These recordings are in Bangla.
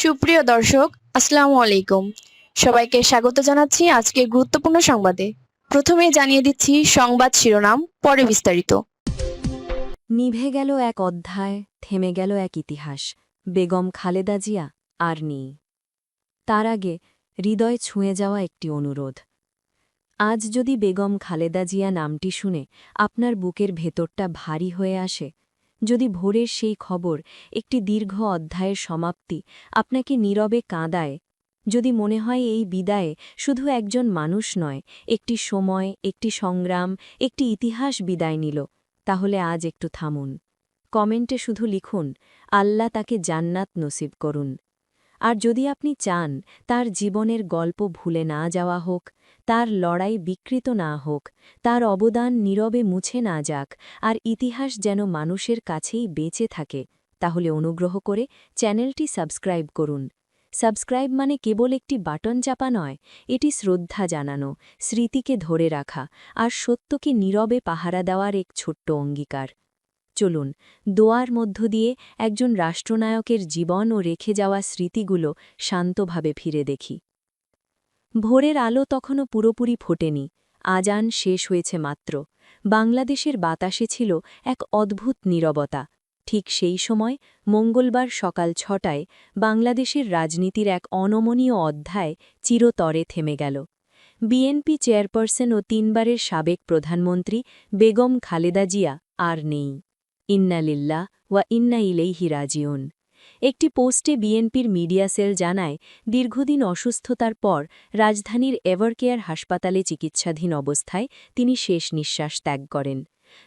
সুপ্রিয় দর্শক, আসসালামু আলাইকুম। সবাইকে স্বাগত জানাচ্ছি আজকের গুরুত্বপূর্ণ সংবাদে। প্রথমেই জানিয়ে দিচ্ছি সংবাদ শিরোনাম, পরে বিস্তারিত। নিভে গেল এক অধ্যায়, থেমে গেল এক ইতিহাস। বেগম খালেদা জিয়া আর নেই। তার আগে হৃদয় ছুঁয়ে যাওয়া একটি অনুরোধ। আজ যদি বেগম খালেদা জিয়া নামটি শুনে আপনার বুকের ভেতরটা ভারী হয়ে আসে, যদি ভোরের সেই খবর একটি দীর্ঘ অধ্যায়ের সমাপ্তি আপনাকে নীরবে কাঁদায়, যদি মনে হয় এই বিদায়ে শুধু একজন মানুষ নয়, একটি সময়, একটি সংগ্রাম, একটি ইতিহাস বিদায় নিল, তাহলে আজ একটু থামুন। কমেন্টে শুধু লিখুন, আল্লাহ তাকে জান্নাত নসিব করুন। আর যদি আপনি চান তার জীবনের গল্প ভুলে না যাওয়া হোক, তার লড়াই বিকৃত না হোক, তার অবদান নীরবে মুছে না যাক, আর ইতিহাস যেন মানুষের কাছেই বেঁচে থাকে, তাহলে অনুগ্রহ করে চ্যানেলটি সাবস্ক্রাইব করুন। সাবস্ক্রাইব মানে কেবল একটি বাটন চাপা নয়, এটি শ্রদ্ধা জানানো, স্মৃতিকে ধরে রাখা, আর সত্যকে নীরবে পাহারা দেওয়ার এক ছোট্ট অঙ্গীকার। চলুন দোয়ার মধ্য দিয়ে একজন রাষ্ট্রনায়কের জীবন ও রেখে যাওয়া স্মৃতিগুলো শান্তভাবে ফিরে দেখি। ভোরের আলো তখনও পুরোপুরি ফোটেনি, আজান শেষ হয়েছে মাত্র। বাংলাদেশের বাতাসে ছিল এক অদ্ভুত নীরবতা। ঠিক সেই সময় মঙ্গলবার সকাল ৬টায় বাংলাদেশের রাজনীতির এক অনমনীয় অধ্যায় চিরতরে থেমে গেল। বিএনপি চেয়ারপারসন ও ৩বারের সাবেক প্রধানমন্ত্রী বেগম খালেদা জিয়া আর নেই। ইন্না লিল্লাহ ওয়া ইন্না ইলাইহি রাজিউন। একটি পোস্টে বিএনপির মিডিয়া সেল জানায়, দীর্ঘদিন অসুস্থতার পর রাজধানীর এভারকেয়ার হাসপাতালে চিকিৎসাধীন অবস্থায় তিনি শেষ নিঃশ্বাস ত্যাগ করেন।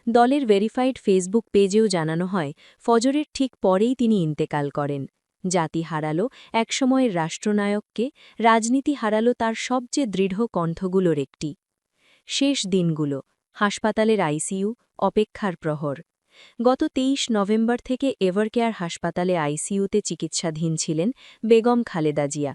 দলের ভেরিফাইড ফেসবুক পেজেও জানানো হয়, ফজরের ঠিক পরেই তিনি ইন্তেকাল করেন। জাতি হারালো একসময়ের রাষ্ট্রনায়ককে, রাজনীতি হারালো তার সবচেয়ে দৃঢ় কণ্ঠগুলোর একটি। শেষ দিনগুলো, হাসপাতালের আইসিইউ, অপেক্ষার প্রহর। গত ২৩ নভেম্বর থেকে এভারকেয়ার হাসপাতালে আইসিইউতে চিকিৎসাধীন ছিলেন বেগম খালেদা জিয়া।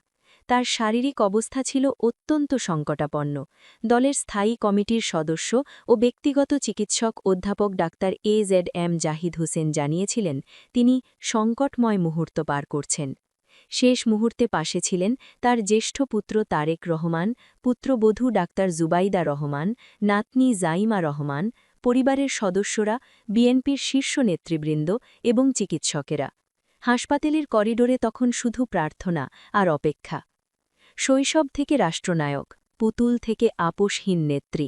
তার শারীরিক অবস্থা ছিল অত্যন্ত সংকটাপন্ন। দলের স্থায়ী কমিটির সদস্য ও ব্যক্তিগত চিকিৎসক অধ্যাপক ডাক্তার AZM জাহিদ হোসেন জানিয়েছিলেন, তিনি সংকটময় মুহূর্ত পার করছেন। শেষ মুহূর্তে পাশে ছিলেন তার জ্যেষ্ঠ পুত্র তারেক রহমান, পুত্রবধূ ডাক্তার জুবাইদা রহমান, নাতনি জাইমা রহমান, পরিবারের সদস্যরা, বিএনপির শীর্ষ নেতৃবৃন্দ এবং চিকিৎসকেরা। হাসপাতালের করিডোরে তখন শুধু প্রার্থনা আর অপেক্ষা। শৈশব থেকে রাষ্ট্রনায়ক, পুতুল থেকে আপোষহীন নেত্রী।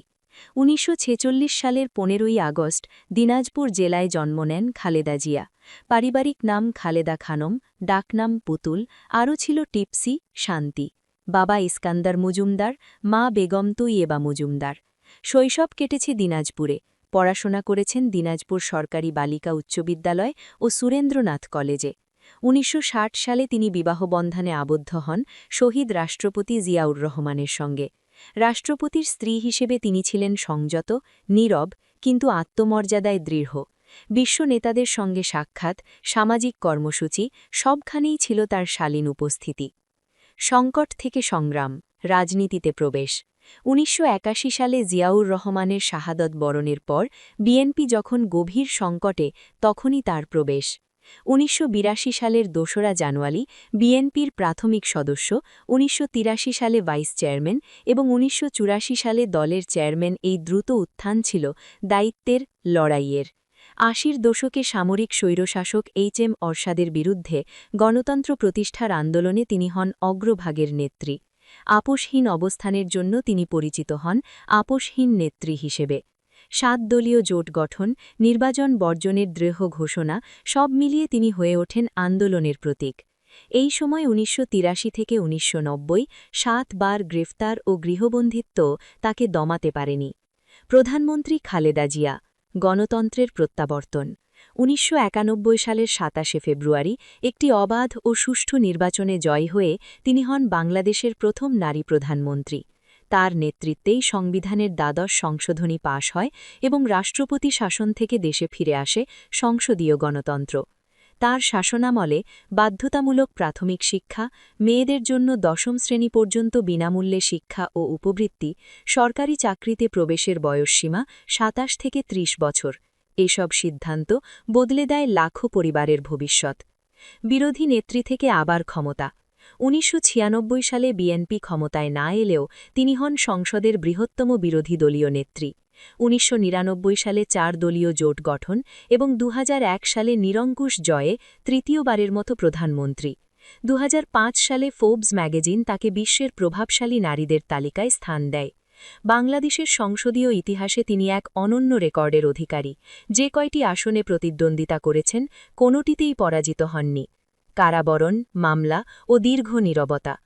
১৯৪৬ সালের ১৫ই আগস্ট দিনাজপুর জেলায় জন্ম নেন খালেদা জিয়া। পারিবারিক নাম খালেদা খানম, ডাকনাম পুতুল, আরও ছিল টিপসি, শান্তি। বাবা ইস্কান্দার মজুমদার, মা বেগম তৈয়েবা মজুমদার। শৈশব কেটেছে দিনাজপুরে। পড়াশোনা করেছেন দিনাজপুর সরকারি বালিকা উচ্চ বিদ্যালয় ও সুরেন্দ্রনাথ কলেজে। ১৯৬০ সালে তিনি বিবাহবন্ধনে আবদ্ধ হন শহীদ রাষ্ট্রপতি জিয়াউর রহমানের সঙ্গে। রাষ্ট্রপতির স্ত্রী হিসেবে তিনি ছিলেন সংযত, নীরব, কিন্তু আত্মমর্যাদায় দৃঢ়। বিশ্ব নেতাদের সঙ্গে সাক্ষাৎ, সামাজিক কর্মসূচি, সবখানেই ছিল তার শালীন উপস্থিতি। সংকট থেকে সংগ্রাম, রাজনীতিতে প্রবেশ। ১৯৮১ সালে জিয়াউর রহমানের শাহাদত বরণের পর বিএনপি যখন গভীর সংকটে, তখনই তার প্রবেশ। ১৯৮২ সালের ২রা জানুয়ারি বিএনপির প্রাথমিক সদস্য, ১৯৮৩ সালে ভাইস চেয়ারম্যান এবং ১৯৮৪ সালে দলের চেয়ারম্যান। এই দ্রুত উত্থান ছিল দায়িত্বের, লড়াইয়ের। ৮০ দশকে সামরিক স্বৈরশাসক HM অরশাদের বিরুদ্ধে গণতন্ত্র প্রতিষ্ঠার আন্দোলনে তিনি হন অগ্রভাগের নেত্রী। আপোষহীন অবস্থানের জন্য তিনি পরিচিত হন আপোষহীন নেত্রী হিসেবে। ৭ দলীয় জোট গঠন, নির্বাচন বর্জনের দৃঢ় ঘোষণা, সব মিলিয়ে তিনি হয়ে ওঠেন আন্দোলনের প্রতীক। এই সময় ১৯৮৩ থেকে ১৯৯০ ৭ বার গ্রেফতার ও গৃহবন্দিত্ব তাকে দমাতে পারেনি। প্রধানমন্ত্রী খালেদা জিয়া, গণতন্ত্রের প্রত্যাবর্তন। ১৯৯১ সালের ২৭ ফেব্রুয়ারি একটি অবাধ ও সুষ্ঠু নির্বাচনে জয় হয়ে তিনি হন বাংলাদেশের প্রথম নারী প্রধানমন্ত্রী। তার নেতৃত্বেই সংবিধানের দ্বাদশ সংশোধনী পাশ হয় এবং রাষ্ট্রপতি শাসন থেকে দেশে ফিরে আসে সংসদীয় গণতন্ত্র। তার শাসনামলে বাধ্যতামূলক প্রাথমিক শিক্ষা, মেয়েদের জন্য ১০ম শ্রেণী পর্যন্ত বিনামূল্যে শিক্ষা ও উপবৃত্তি, সরকারি চাকরিতে প্রবেশের বয়সসীমা ২৭ থেকে ৩০ বছর, এসব সিদ্ধান্ত বদলে দেয় লাখো পরিবারের ভবিষ্যৎ। বিরোধী নেত্রী থেকে আবার ক্ষমতা, ১৯৯৬ সালে বিএনপি ক্ষমতায় না এলেও তিনি হন সংসদের বৃহত্তম বিরোধী দলীয় নেত্রী। ১৯৯৯ সালে ৪ দলীয় জোট গঠন এবং ২০০১ সালে নিরঙ্কুশ জয়ে তৃতীয়বারের মতো প্রধানমন্ত্রী। ২০০৫ সালে ফোর্বস ম্যাগাজিন তাকে বিশ্বের প্রভাবশালী নারীদের তালিকায় স্থান দেয়। বাংলাদেশের সংসদীয় ইতিহাসে তিনি এক অনন্য রেকর্ডের অধিকারী। যে কয়টি আসনে প্রতিদ্বন্দ্বিতা করেছেন, কোনোটিতেই পরাজিত হননি। কারাবরণ, মামলা ও দীর্ঘ নীরবতা।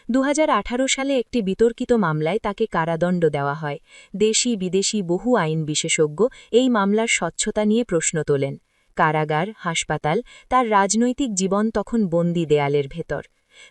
২০১৮ সালে একটি বিতর্কিত মামলায় তাকে কারাদণ্ড দেওয়া হয়। দেশি বিদেশি বহু আইন বিশেষজ্ঞ এই মামলার স্বচ্ছতা নিয়ে প্রশ্ন তোলেন। কারাগার, হাসপাতাল, তার রাজনৈতিক জীবন তখন বন্দি দেয়ালের ভেতর।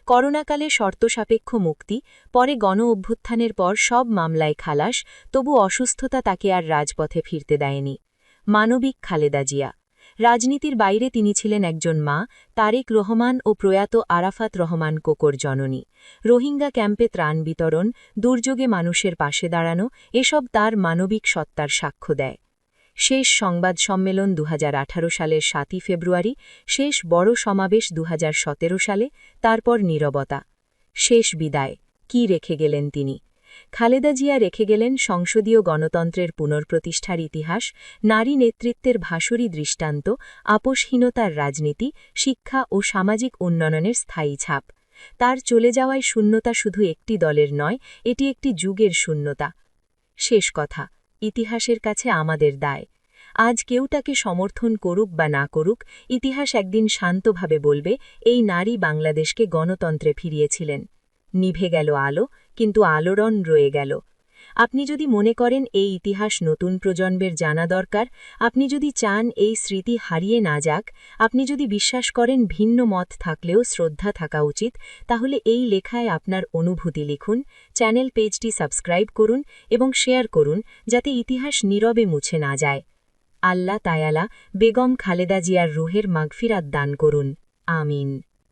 করোনাকালে শর্তসাপেক্ষ মুক্তি, পরে গণ-অভ্যুত্থানের পর সব মামলায় খালাস, তবু অসুস্থতা তাকে আর রাজপথে ফিরতে দেয়নি। মানবিক খালেদা জিয়া। রাজনীতির বাইরে তিনি ছিলেন একজন মা, তারেক রহমান ও প্রয়াত আরাফাত রহমান কোকোর জননী। রোহিঙ্গা ক্যাম্পে ত্রাণ বিতরণ, দুর্যোগে মানুষের পাশে দাঁড়ানো, এসব তার মানবিক সত্তার সাক্ষ্য দেয়। শেষ সংবাদ সম্মেলন ২০১৮ সালের ৭ই ফেব্রুয়ারি, শেষ বড় সমাবেশ ২০১৭ সালে, তারপর নীরবতা। শেষ বিদায়। কি রেখে গেলেন তিনি? খালেদা জিয়া রেখে গেলেন সংসদীয় গণতন্ত্রের পুনর্প্রতিষ্ঠার ইতিহাস, নারী নেতৃত্বের ভাসুরী দৃষ্টান্ত, আপোষহীনতার রাজনীতি, শিক্ষা ও সামাজিক উন্নয়নের স্থায়ী ছাপ। তার চলে যাওয়ায় শূন্যতা শুধু একটি দলের নয়, এটি একটি যুগের শূন্যতা। শেষ কথা, ইতিহাসের কাছে আমাদের দায়। আজ কেউ তাকে সমর্থন করুক বা না করুক, ইতিহাস একদিন শান্তভাবে বলবে, এই নারী বাংলাদেশকে গণতন্ত্রে ফিরিয়েছিলেন। নিভে গেল আলো, কিন্তু আলোড়ন রয়ে গেল। আপনি যদি মনে করেন এই ইতিহাস নতুন প্রজন্মের জানা দরকার, আপনি যদি চান এই স্মৃতি হারিয়ে না যাক, আপনি যদি বিশ্বাস করেন ভিন্ন মত থাকলেও শ্রদ্ধা থাকা উচিত, তাহলে এই লেখায় আপনার অনুভূতি লিখুন, চ্যানেল পেজটি সাবস্ক্রাইব করুন এবং শেয়ার করুন, যাতে ইতিহাস নীরবে মুছে না যায়। আল্লাহ তায়ালা বেগম খালেদা জিয়ার রুহের মাগফিরাত দান করুন। আমিন।